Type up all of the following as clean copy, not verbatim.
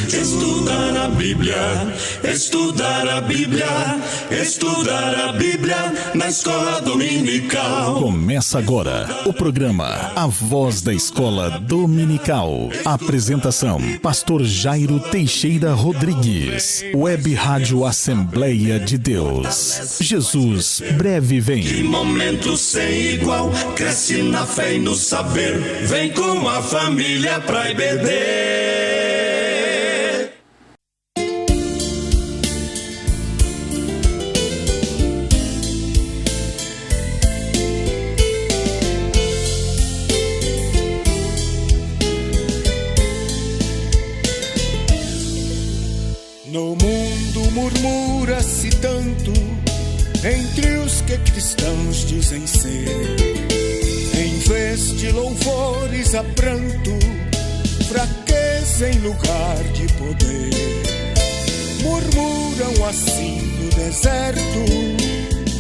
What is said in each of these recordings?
Estudar a Bíblia, estudar a Bíblia, estudar a Bíblia na escola dominical. Começa agora o programa A Voz da Escola Dominical. Apresentação: Pastor Jairo Teixeira Rodrigues. Web Rádio Assembleia de Deus. Jesus breve vem. Que momento sem igual, cresce na fé e no saber. Vem com a família pra IBD. No mundo murmura-se tanto entre os que cristãos dizem ser. Em vez de louvores a pranto, fraqueza em lugar de poder. Murmuram assim no deserto,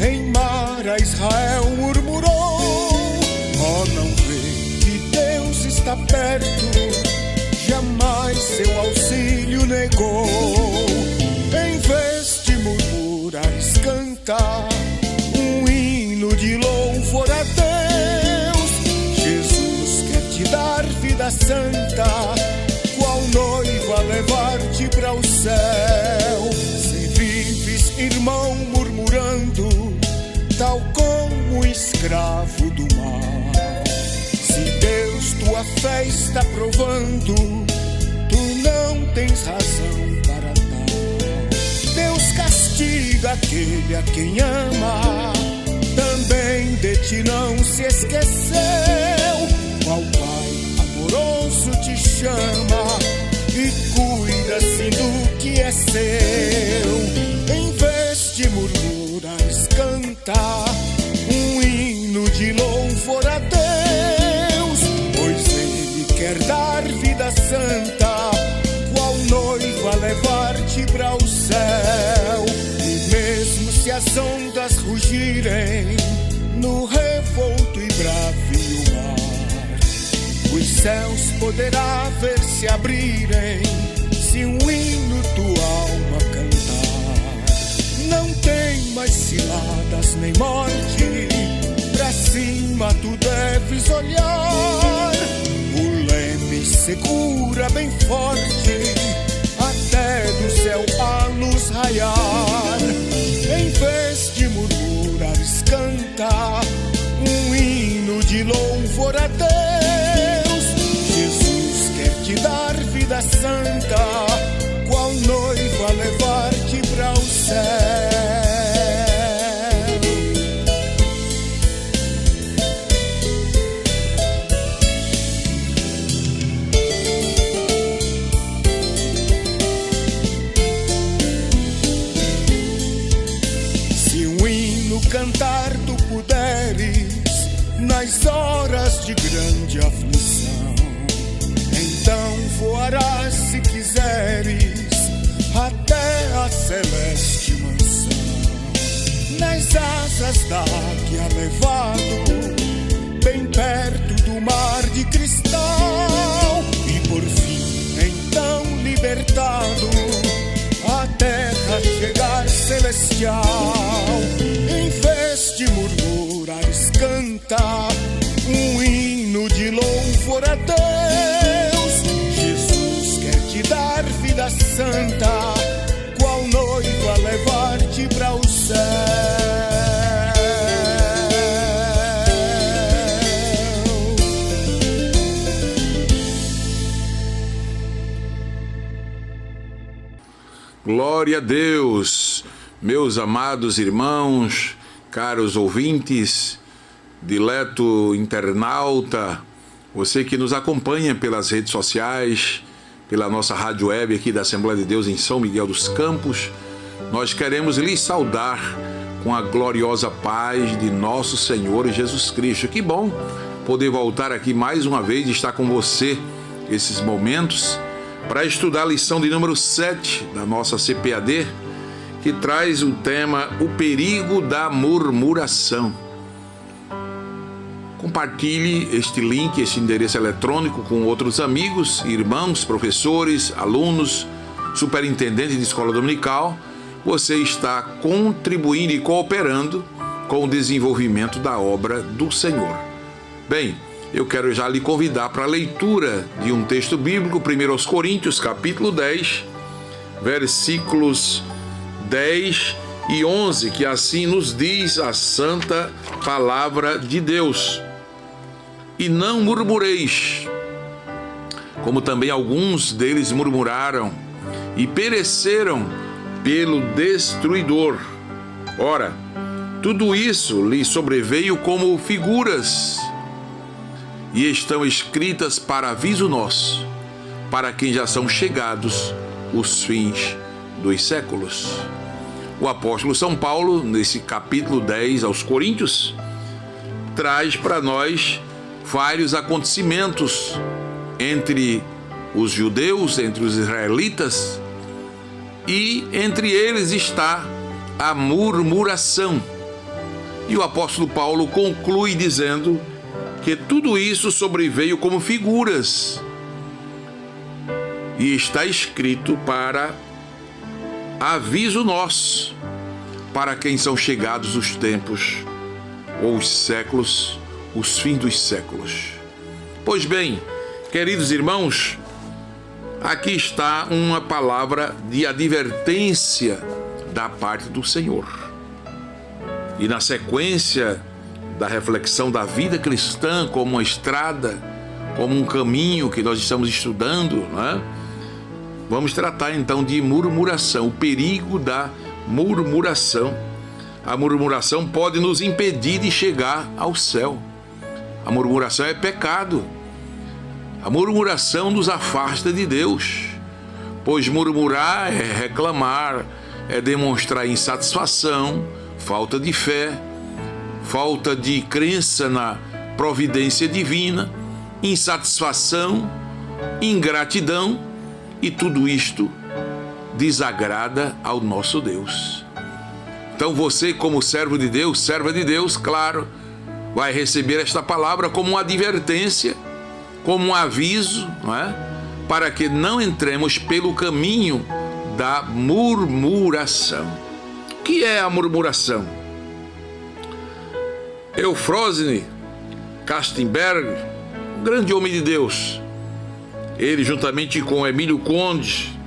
em mar a Israel murmurou. Oh, não vê que Deus está perto, jamais seu auxílio negou. Em vez de murmurares, canta um hino de louvor a Deus. Jesus quer te dar vida santa, qual noiva levar-te para o céu. Se vives, irmão, murmurando, tal como um escravo do mal, se Deus tua fé está provando, tu não tens razão para tal. Deus castiga aquele a quem ama, também de ti não se esqueceu. Qual Pai amoroso te chama e cuida assim do que é seu. Em vez de murmurares, canta um hino de louvor a Deus, pois Ele quer dar vida santa, qual noiva levar-te para o céu. E mesmo se as ondas rugirem no revolto e bravio mar, os céus poderá ver se abrirem, se um hino tua alma cantar. Não tem mais ciladas nem morte, pra cima tu deves olhar. O leme segura bem forte, até do céu a luz raiar. Em vez de murmurares, canta um hino de louvor a Deus. Jesus quer te dar vida santa, qual noiva levar-te para o céu. Cantar tu puderes nas horas de grande aflição, então voarás se quiseres até a celeste mansão. Nas asas da águia levado, bem perto do mar de cristal, e por fim então libertado, a terra chegar celestial. Em vez de murmurares, canta um hino de louvor a Deus. Jesus quer te dar vida santa, qual noiva levar-te para o céu. Glória a Deus, meus amados irmãos, caros ouvintes, dileto internauta, você que nos acompanha pelas redes sociais, pela nossa rádio web aqui da Assembleia de Deus em São Miguel dos Campos, nós queremos lhes saudar com a gloriosa paz de nosso Senhor Jesus Cristo. Que bom poder voltar aqui mais uma vez e estar com você esses momentos para estudar a lição de número 7 da nossa CPAD, que traz o tema O Perigo da Murmuração. Com compartilhe este link, este endereço eletrônico com outros amigos, irmãos, professores, alunos, superintendentes de escola dominical. Você está contribuindo e cooperando com o desenvolvimento da obra do Senhor. Bem, eu quero já lhe convidar para a leitura de um texto bíblico, 1 Coríntios, capítulo 10, versículos 10 e 11, que assim nos diz a santa palavra de Deus. E não murmureis, como também alguns deles murmuraram e pereceram pelo destruidor. Ora, tudo isso lhe sobreveio como figuras, e estão escritas para aviso nosso, para quem já são chegados os fins dos séculos. O apóstolo São Paulo, nesse capítulo 10 aos Coríntios, traz para nós vários acontecimentos entre os judeus, entre os israelitas, e entre eles está a murmuração. E o apóstolo Paulo conclui dizendo que tudo isso sobreveio como figuras e está escrito para aviso nosso, para quem são chegados os tempos ou os séculos, os fins dos séculos. Pois bem, queridos irmãos, aqui está uma palavra de advertência da parte do Senhor. E na sequência da reflexão da vida cristã como uma estrada, como um caminho que nós estamos estudando, né? Vamos tratar então de murmuração, o perigo da murmuração. A murmuração pode nos impedir de chegar ao céu. A murmuração é pecado. A murmuração nos afasta de Deus, pois murmurar é reclamar, é demonstrar insatisfação, falta de fé, falta de crença na providência divina, insatisfação, ingratidão, e tudo isto desagrada ao nosso Deus. Então você, como servo de Deus, serva de Deus, claro, vai receber esta palavra como uma advertência, como um aviso, não é? Para que não entremos pelo caminho da murmuração. O que é a murmuração? Eufrósine Kastenberg, um grande homem de Deus, ele juntamente com Emílio Conde,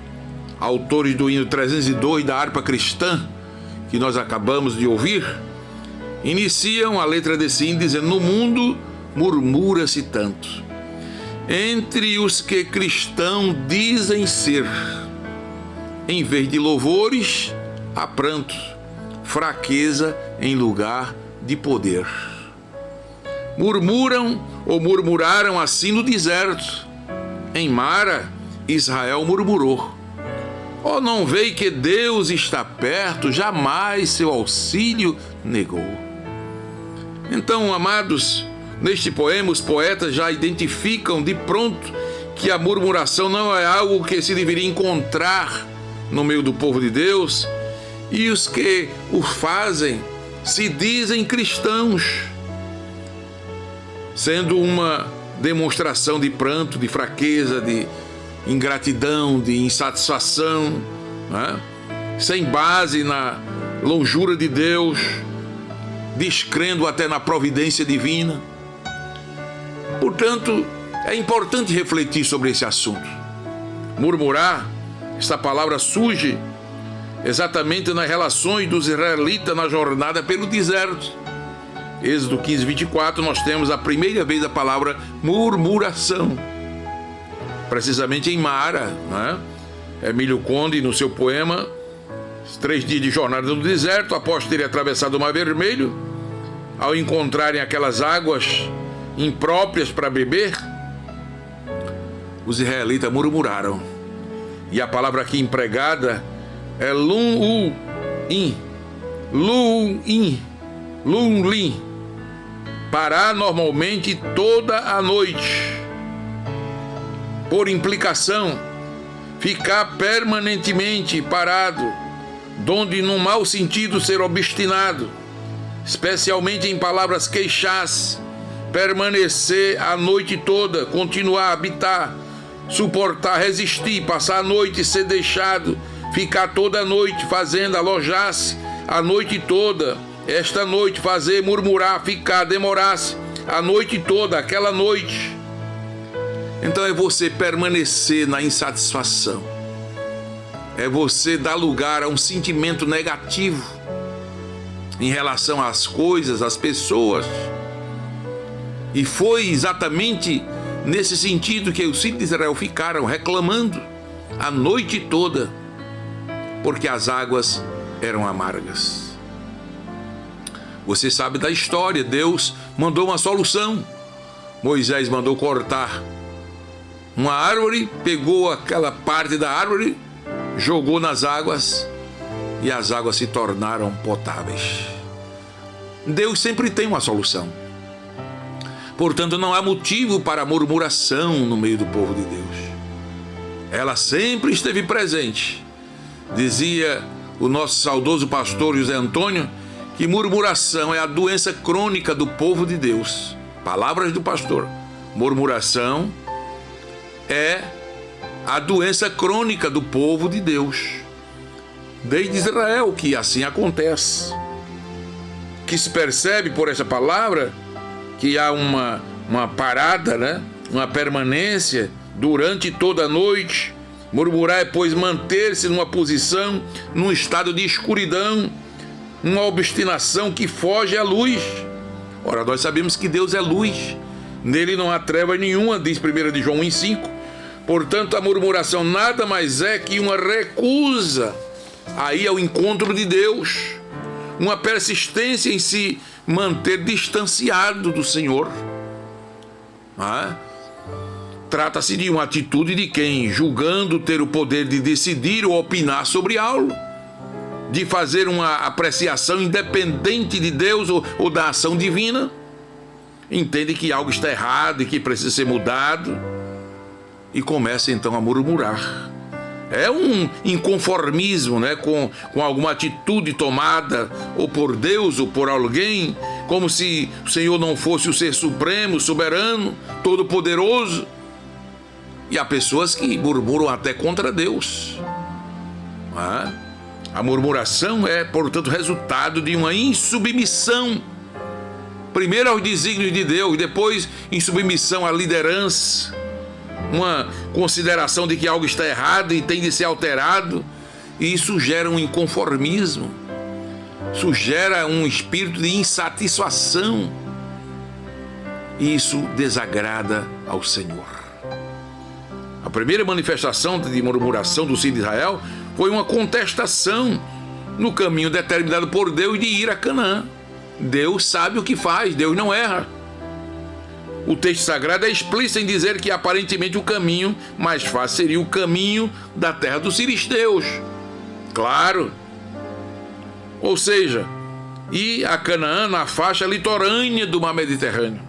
autores do hino 302 da harpa cristã, que nós acabamos de ouvir, iniciam a letra desse hino dizendo: no mundo murmura-se tanto, entre os que cristão dizem ser, em vez de louvores, há pranto, fraqueza em lugar de poder. Murmuram ou murmuraram assim no deserto. Em Mara, Israel murmurou. Oh, não vê que Deus está perto, jamais seu auxílio negou. Então, amados, neste poema os poetas já identificam de pronto que a murmuração não é algo que se deveria encontrar no meio do povo de Deus, e os que o fazem se dizem cristãos, sendo uma demonstração de pranto, de fraqueza, de ingratidão, de insatisfação, né? Sem base na longura de Deus, descrendo até na providência divina. Portanto, é importante refletir sobre esse assunto. Murmurar, essa palavra surge exatamente nas relações dos israelitas na jornada pelo deserto. Êxodo 15, 24, nós temos a primeira vez a palavra murmuração, precisamente em Mara, né? Emílio Conde, no seu poema, 3 dias de jornada no deserto, após terem atravessado o Mar Vermelho, ao encontrarem aquelas águas impróprias para beber, os israelitas murmuraram. E a palavra aqui empregada é lum-u-in, lum-lin, parar normalmente toda a noite. Por implicação, ficar permanentemente parado, donde no mau sentido ser obstinado, especialmente em palavras queixar-se, permanecer a noite toda, continuar a habitar, suportar, resistir, passar a noite, ser deixado, ficar toda a noite fazendo, alojar-se a noite toda, esta noite fazer, murmurar, ficar, demorar-se a noite toda, aquela noite. Então é você permanecer na insatisfação, é você dar lugar a um sentimento negativo em relação às coisas, às pessoas. E foi exatamente nesse sentido que os filhos de Israel ficaram reclamando a noite toda, porque as águas eram amargas. Você sabe da história, Deus mandou uma solução. Moisés mandou cortar uma árvore, pegou aquela parte da árvore, jogou nas águas e as águas se tornaram potáveis. Deus sempre tem uma solução. Portanto, não há motivo para murmuração no meio do povo de Deus. Ela sempre esteve presente. Dizia o nosso saudoso pastor José Antônio que murmuração é a doença crônica do povo de Deus. Palavras do pastor. Murmuração é a doença crônica do povo de Deus. Desde Israel que assim acontece. Que se percebe por essa palavra que há uma parada, né? Uma permanência durante toda a noite. Murmurar é, pois, manter-se numa posição, num estado de escuridão, uma obstinação que foge à luz. Ora, nós sabemos que Deus é luz, nele não há treva nenhuma, diz 1 de João 1,5. Portanto, a murmuração nada mais é que uma recusa aí ao encontro de Deus, uma persistência em se manter distanciado do Senhor. Trata-se de uma atitude de quem, julgando ter o poder de decidir ou opinar sobre algo, de fazer uma apreciação independente de Deus ou da ação divina, entende que algo está errado e que precisa ser mudado e começa então a murmurar. É um inconformismo, né, com alguma atitude tomada ou por Deus ou por alguém, como se o Senhor não fosse o ser supremo, soberano, todo-poderoso. E há pessoas que murmuram até contra Deus. A murmuração é, portanto, resultado de uma insubmissão, primeiro aos desígnios de Deus, depois insubmissão à liderança, uma consideração de que algo está errado e tem de ser alterado, e isso gera um inconformismo, isso gera um espírito de insatisfação, e isso desagrada ao Senhor. A primeira manifestação de murmuração do filho de Israel foi uma contestação no caminho determinado por Deus de ir a Canaã. Deus sabe o que faz, Deus não erra. O texto sagrado é explícito em dizer que aparentemente o caminho mais fácil seria o caminho da terra dos filisteus. Claro. Ou seja, ir a Canaã na faixa litorânea do mar Mediterrâneo.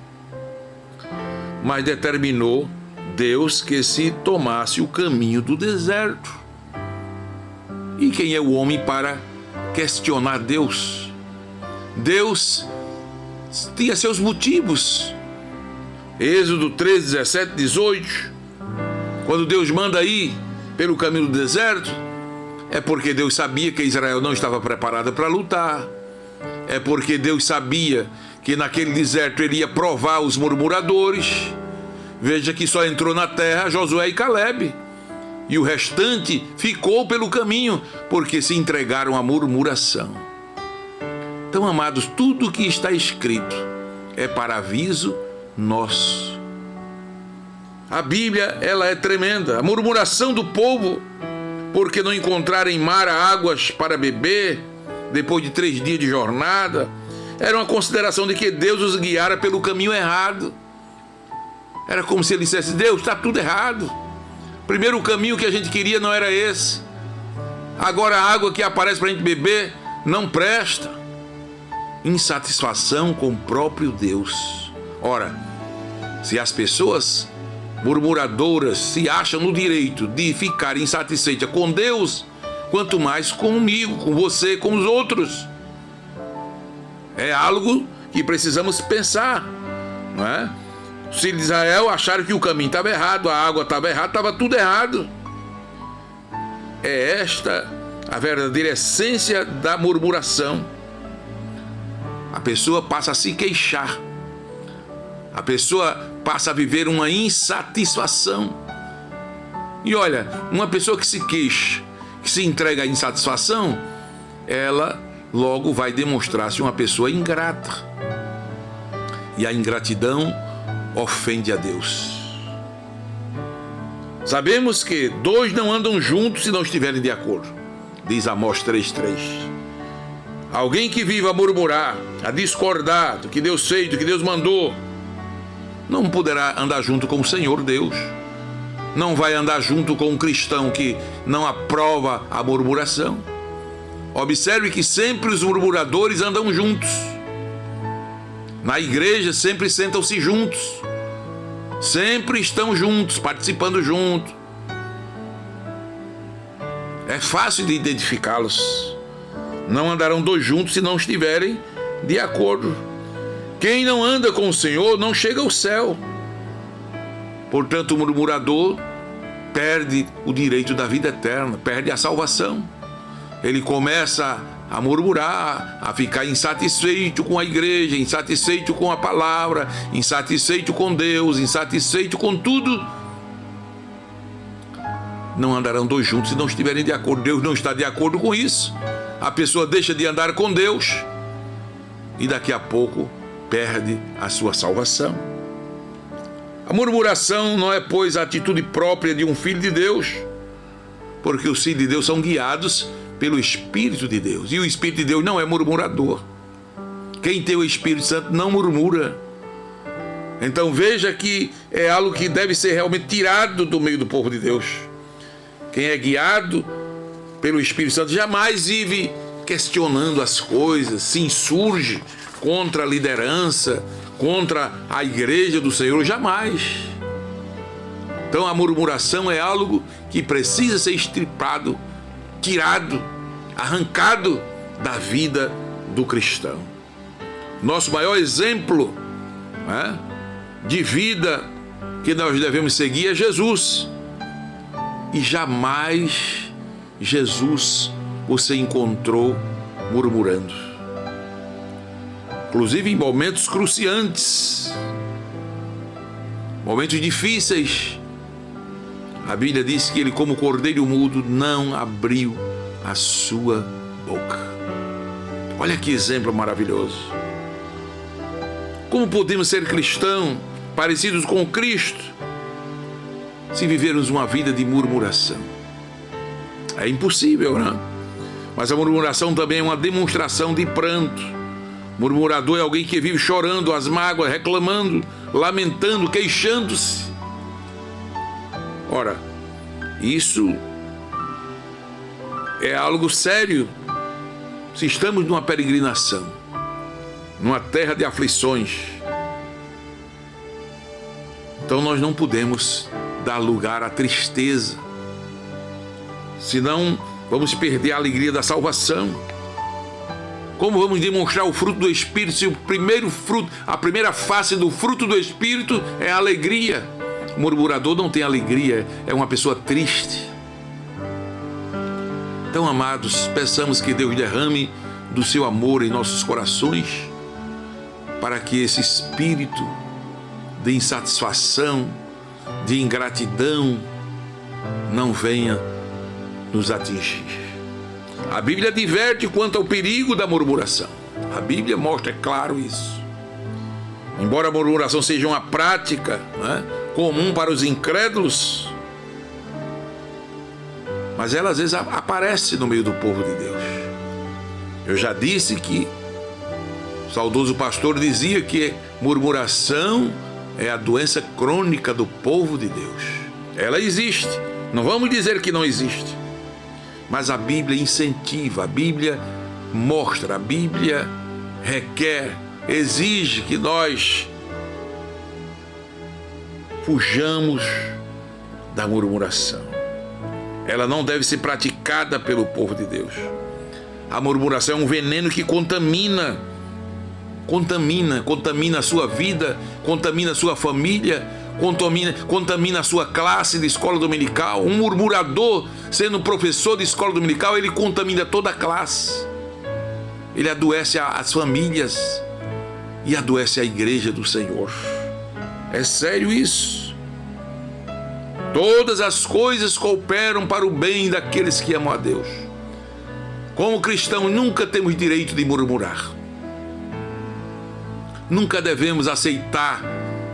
Mas determinou Deus que se tomasse o caminho do deserto. E quem é o homem para questionar Deus? Deus tinha seus motivos. Êxodo 13, 17, 18, quando Deus manda ir pelo caminho do deserto, é porque Deus sabia que Israel não estava preparada para lutar, é porque Deus sabia que naquele deserto ele ia provar os murmuradores. Veja que só entrou na terra Josué e Calebe, e o restante ficou pelo caminho, porque se entregaram à murmuração. Então, amados, tudo o que está escrito é para aviso nosso. A Bíblia, ela é tremenda. A murmuração do povo, porque não encontraram em mar águas para beber, depois de 3 dias de jornada, era uma consideração de que Deus os guiara pelo caminho errado. Era como se ele dissesse: Deus, está tudo errado. Primeiro, o caminho que a gente queria não era esse. Agora a água que aparece para a gente beber não presta. Insatisfação com o próprio Deus. Ora, se as pessoas murmuradoras se acham no direito de ficar insatisfeitas com Deus, quanto mais comigo, com você, com os outros. É algo que precisamos pensar. não é? Os filhos de Israel acharam que o caminho estava errado, a água estava errada, estava tudo errado. É esta a verdadeira essência da murmuração. A pessoa passa a se queixar. A pessoa passa a viver uma insatisfação. E olha, uma pessoa que se queixa, que se entrega à insatisfação, ela logo vai demonstrar-se uma pessoa ingrata. E a ingratidão ofende a Deus. Sabemos que dois não andam juntos se não estiverem de acordo, diz Amós 3:3. Alguém que viva a murmurar, a discordar do que Deus fez, do que Deus mandou, não poderá andar junto com o Senhor Deus. Não vai andar junto com um cristão que não aprova a murmuração. Observe que sempre os murmuradores andam juntos. Na igreja sempre sentam-se juntos. Sempre estão juntos, participando juntos. É fácil de identificá-los. Não andarão dois juntos se não estiverem de acordo. Quem não anda com o Senhor não chega ao céu. Portanto, o murmurador perde o direito da vida eterna, perde a salvação. Ele começa a murmurar, a ficar insatisfeito com a igreja, insatisfeito com a palavra, insatisfeito com Deus, insatisfeito com tudo. Não andarão dois juntos se não estiverem de acordo. Deus não está de acordo com isso. A pessoa deixa de andar com Deus e daqui a pouco perde a sua salvação. A murmuração não é, pois, a atitude própria de um filho de Deus, porque os filhos de Deus são guiados pelo Espírito de Deus, e o Espírito de Deus não é murmurador. Quem tem o Espírito Santo não murmura. Então veja que é algo que deve ser realmente tirado do meio do povo de Deus. Quem é guiado pelo Espírito Santo jamais vive questionando as coisas, se insurge contra a liderança, contra a igreja do Senhor, jamais. Então a murmuração é algo que precisa ser extirpado, tirado, arrancado da vida do cristão. Nosso maior exemplo, né, de vida que nós devemos seguir é Jesus. E jamais Jesus você encontrou murmurando. Inclusive em momentos cruciantes, momentos difíceis, a Bíblia diz que ele, como cordeiro mudo, não abriu a sua boca. Olha que exemplo maravilhoso. Como podemos ser cristãos parecidos com Cristo se vivermos uma vida de murmuração? É impossível, não? Mas a murmuração também é uma demonstração de pranto. Murmurador é alguém que vive chorando as mágoas, reclamando, lamentando, queixando-se. Ora, isso é algo sério. Se estamos numa peregrinação, numa terra de aflições, então nós não podemos dar lugar à tristeza, senão vamos perder a alegria da salvação. Como vamos demonstrar o fruto do Espírito se o primeiro fruto, a primeira face do fruto do Espírito é a alegria? O murmurador não tem alegria, é uma pessoa triste. Então, amados, peçamos que Deus derrame do seu amor em nossos corações, para que esse espírito de insatisfação, de ingratidão, não venha nos atingir. A Bíblia adverte quanto ao perigo da murmuração. A Bíblia mostra, é claro, isso. Embora a murmuração seja uma prática, né, comum para os incrédulos, mas ela às vezes aparece no meio do povo de Deus. Eu já disse que o saudoso pastor dizia que murmuração é a doença crônica do povo de Deus. Ela existe, não vamos dizer que não existe, mas a Bíblia incentiva, a Bíblia mostra, a Bíblia requer, exige que nós fujamos da murmuração. Ela não deve ser praticada pelo povo de Deus. A murmuração é um veneno que contamina contamina a sua vida, contamina a sua família, contamina a sua classe de escola dominical. Um murmurador, sendo professor de escola dominical, ele contamina toda a classe. Ele adoece as famílias e adoece a igreja do Senhor. É sério isso. Todas as coisas cooperam para o bem daqueles que amam a Deus. Como cristãos, nunca temos direito de murmurar. Nunca devemos aceitar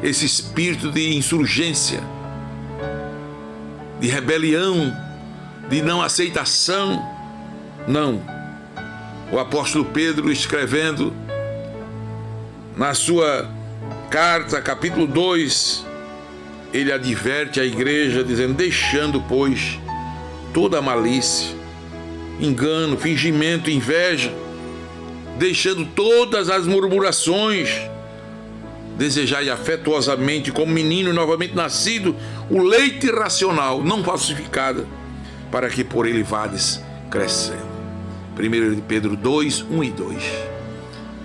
esse espírito de insurgência, de rebelião, de não aceitação. Não. O apóstolo Pedro, escrevendo na sua carta, capítulo 2, ele adverte a igreja, dizendo: deixando, pois, toda a malícia, engano, fingimento, inveja, deixando todas as murmurações, desejai afetuosamente, como menino novamente nascido, o leite racional, não falsificado, para que por ele vades crescendo. 1 Pedro 2, 1 e 2.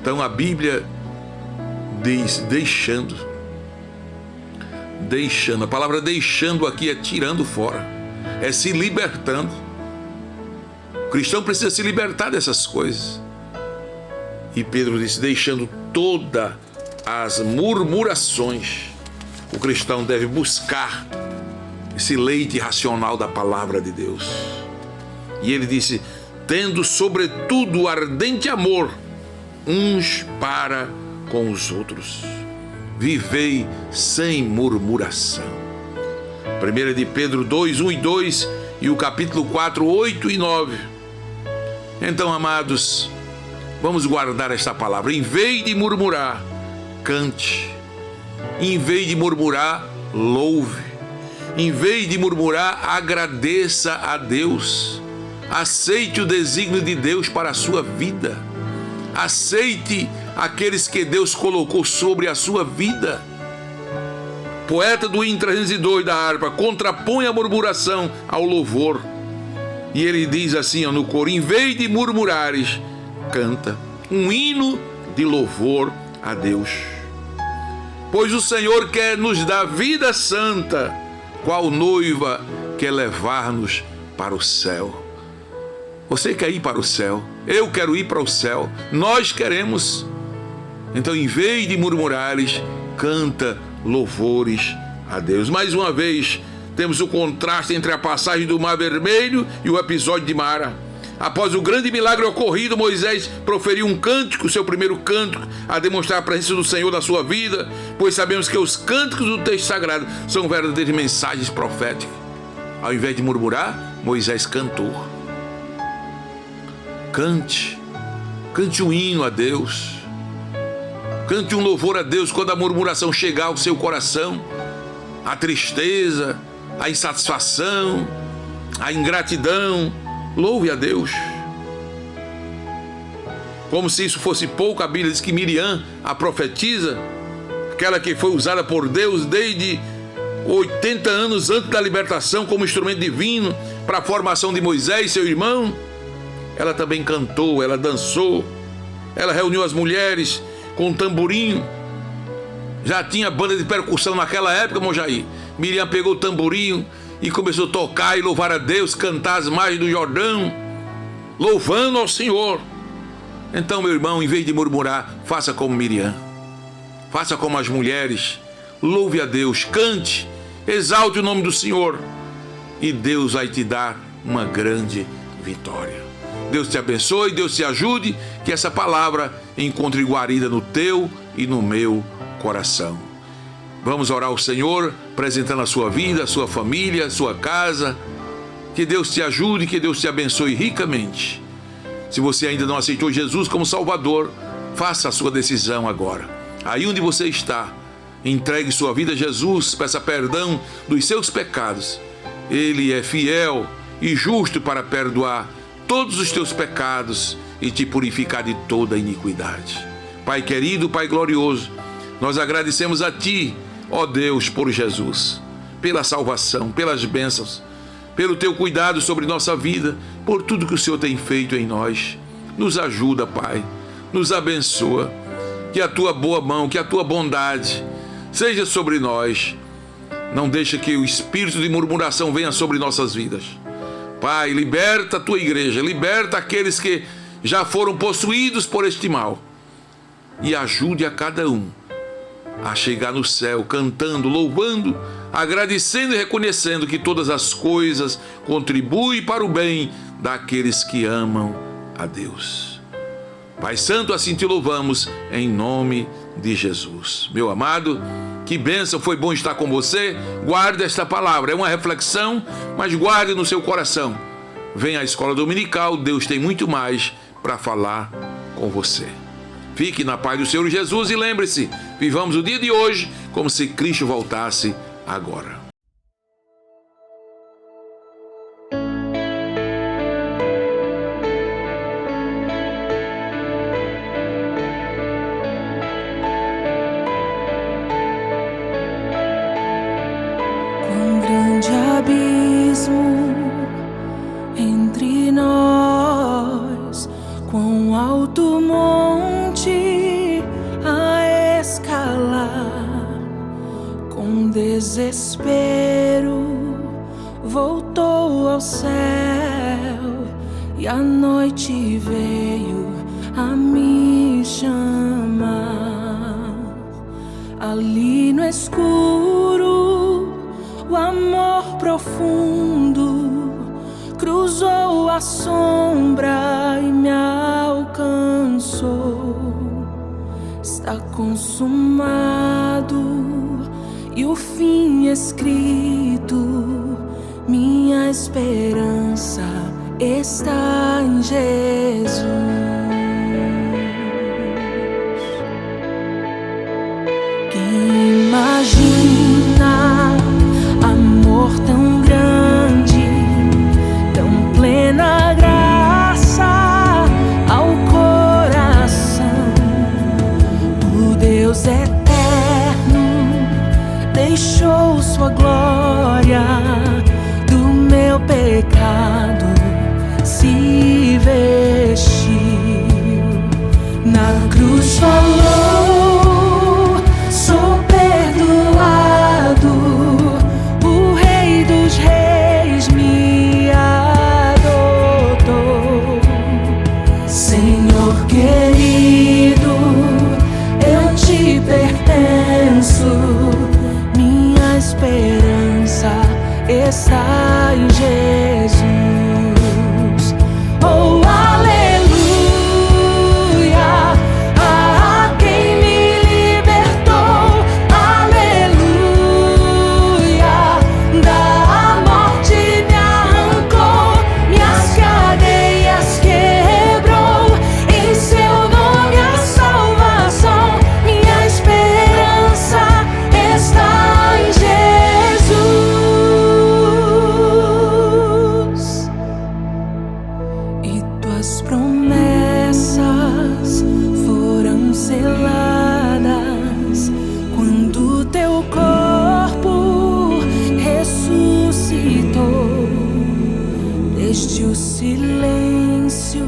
Então a Bíblia diz deixando. A palavra deixando aqui é tirando fora, é se libertando. O cristão precisa se libertar dessas coisas. E Pedro disse: deixando todas as murmurações. O cristão deve buscar esse leite racional da palavra de Deus. E ele disse: tendo sobretudo ardente amor uns para com os outros, vivei sem murmuração. 1 de Pedro 2, 1 e 2 e o capítulo 4, 8 e 9. Então, amados, vamos guardar esta palavra. Em vez de murmurar, cante. Em vez de murmurar, louve. Em vez de murmurar, agradeça a Deus. Aceite o desígnio de Deus para a sua vida. Aceite aqueles que Deus colocou sobre a sua vida. Poeta do hino 302 da harpa contrapõe a murmuração ao louvor. E ele diz assim no coro: em vez de murmurares, canta um hino de louvor a Deus. Pois o Senhor quer nos dar vida santa, qual noiva quer levar-nos para o céu. Você quer ir para o céu? Eu quero ir para o céu. Nós queremos. Então, em vez de murmurares, canta louvores a Deus. Mais uma vez, temos o contraste entre a passagem do Mar Vermelho e o episódio de Mara. Após o grande milagre ocorrido, Moisés proferiu um cântico, seu primeiro cântico, a demonstrar a presença do Senhor na sua vida, pois sabemos que os cânticos do texto sagrado são verdadeiras mensagens proféticas. Ao invés de murmurar, Moisés cantou. Cante um hino a Deus. Cante um louvor a Deus quando a murmuração chegar ao seu coração, a tristeza, a insatisfação, a ingratidão. Louve a Deus. Como se isso fosse pouco, a Bíblia diz que Miriam, a profetisa, aquela que foi usada por Deus desde 80 anos antes da libertação como instrumento divino para a formação de Moisés, seu irmão, ela também cantou, ela dançou, ela reuniu as mulheres com um tamborim. Já tinha banda de percussão naquela época, Mojaí. Miriam pegou o tamborim e começou a tocar e louvar a Deus, cantar as margens do Jordão, louvando ao Senhor. Então, meu irmão, em vez de murmurar, faça como Miriam, faça como as mulheres, louve a Deus, cante, exalte o nome do Senhor e Deus vai te dar uma grande vitória. Deus te abençoe, Deus te ajude, que essa palavra encontre guarida no teu e no meu coração. Vamos orar ao Senhor, apresentando a sua vida, a sua família, a sua casa. Que Deus te ajude, que Deus te abençoe ricamente. Se você ainda não aceitou Jesus como Salvador, faça a sua decisão agora. Aí onde você está, entregue sua vida a Jesus, peça perdão dos seus pecados. Ele é fiel e justo para perdoar todos os teus pecados e te purificar de toda iniquidade. Pai querido, Pai glorioso, nós agradecemos a Ti, ó Deus, por Jesus, pela salvação, pelas bênçãos, pelo Teu cuidado sobre nossa vida, por tudo que o Senhor tem feito em nós. Nos ajuda, Pai, nos abençoa. que a tua boa mão, que a tua bondade seja sobre nós. Não deixa que o espírito de murmuração venha sobre nossas vidas. Pai, liberta a tua igreja, liberta aqueles que já foram possuídos por este mal. E ajude a cada um a chegar no céu cantando, louvando, agradecendo e reconhecendo que todas as coisas contribuem para o bem daqueles que amam a Deus. Pai Santo, assim te louvamos em nome de Jesus. Meu amado, que bênção, foi bom estar com você. Guarde esta palavra, é uma reflexão, mas guarde no seu coração. Venha à escola dominical, Deus tem muito mais para falar com você. Fique na paz do Senhor Jesus e lembre-se, vivamos o dia de hoje como se Cristo voltasse agora. Quão grande abismo entre nós, quão alto monte a escalar, com desespero voltou ao céu e a noite veio a me chamar. Ali no escuro, o amor profundo cruzou a sombra e me alcançou. Está consumado e o fim escrito. Minha esperança está em Jesus. Quem imagina amor tão grande, tão plena graça ao coração? O Deus eterno deixou sua glória, do meu pecado se vestiu. Na cruz falou: sou perdoado. O Rei dos Reis me adotou. Senhor querido, eu te pertenço. Minha esperança está em Jesus. Oh, aleluia, a quem me libertou. Aleluia, da morte me arrancou, minhas cadeias quebrou. Em seu nome a salvação, minha esperança está em Jesus. E tuas promessas foram seladas quando teu corpo ressuscitou. Desde o silêncio,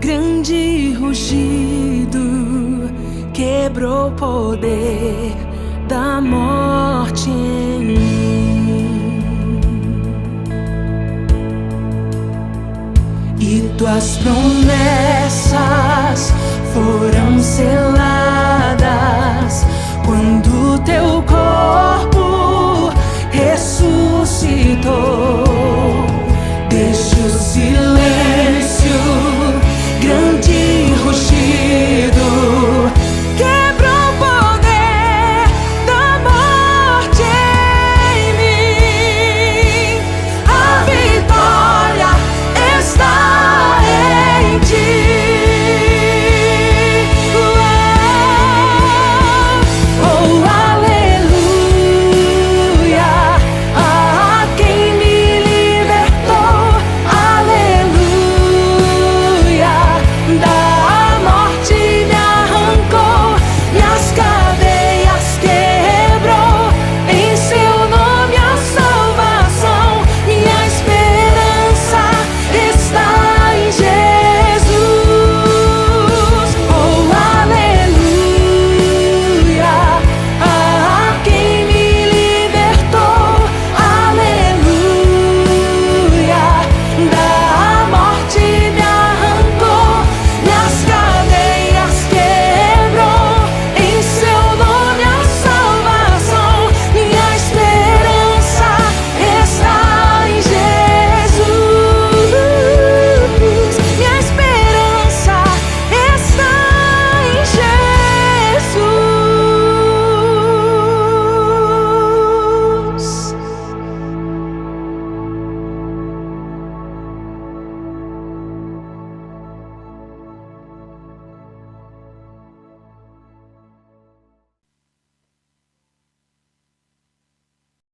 grande rugido quebrou o poder da morte em mim. E tuas promessas foram seladas